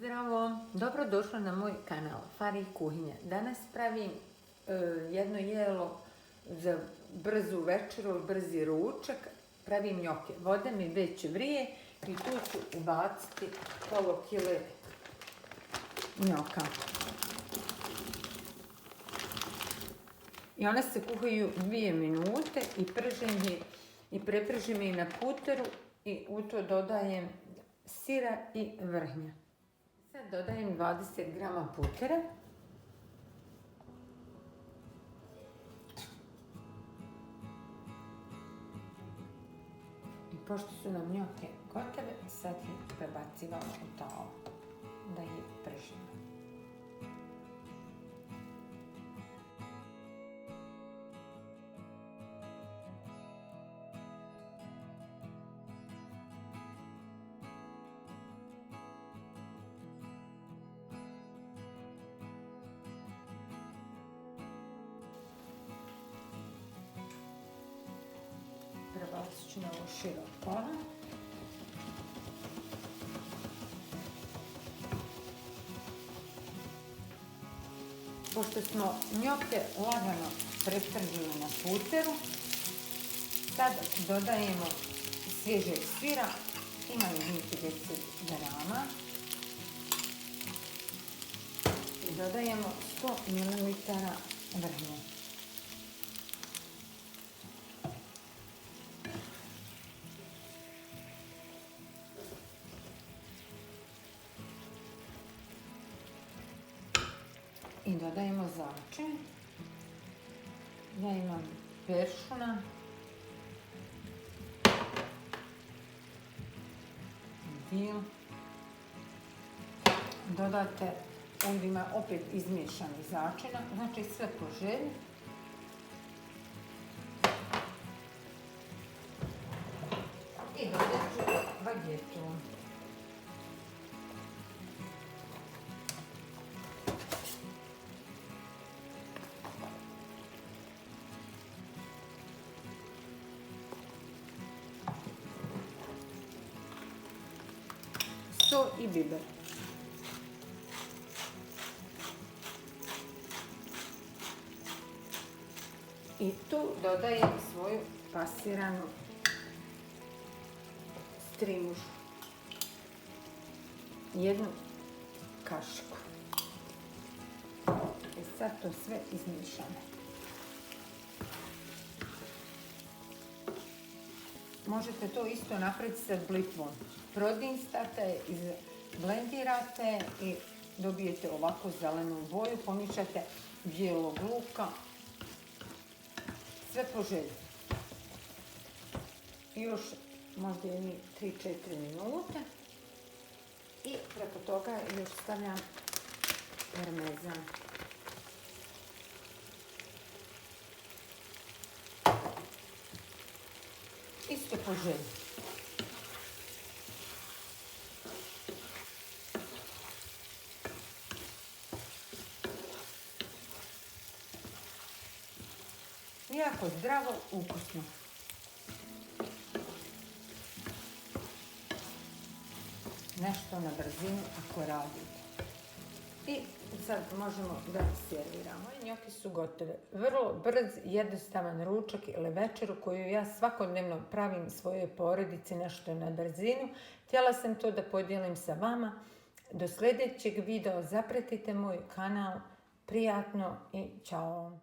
Zdravo, dobrodošli na moj kanal Fari kuhinja. Danas pravim jedno jelo za brzu večeru, brzi ručak. Pravim njoke. Voda mi već vrije i tu ću ubaciti pola kile njoka. I one se kuhaju 2 minute i prepržim ih na puteru i u to dodajem sira i vrhnja. Sad dodajem 20 grama putera. I pošto su nam njoke gotove, sad ih prebacivamo u talo da ih pržimo. Prebacit ću na ovo širo pola. Pošto smo njoke lagano prepržili na puteru, sad dodajemo svježeg sira, imaju 50 grama. I dodajemo 100 ml vrhnja. I dodajemo začin. Ja imam peršuna, dil. Dodate, ovdje ima opet izmiješani začina, znači sve po želji. I dodat ću bagetu. Sol i biber. I tu dodajem svoju pasiranu strimušu. Jednu kašiku. I sad to sve izmiješamo. Možete to isto napraviti sa blitvom. Prodinstate, izblendirate i dobijete ovako zelenu boju. Pomiješate bijelog luka. Sve po želji. I još možda jedni 3-4 minute. I preko toga još stavljam parmezan. Isto po želji. Jako zdravo, ukusno. Nešto na brzinu ako radite. I sad možemo da serviramo. Njoke su gotove. Vrlo brz, jednostavan ručak ili večeru koju ja svakodnevno pravim svojoj porodici nešto na brzinu. Htjela sam to da podijelim sa vama. Do sljedećeg videa zapratite moj kanal. Prijatno i čao!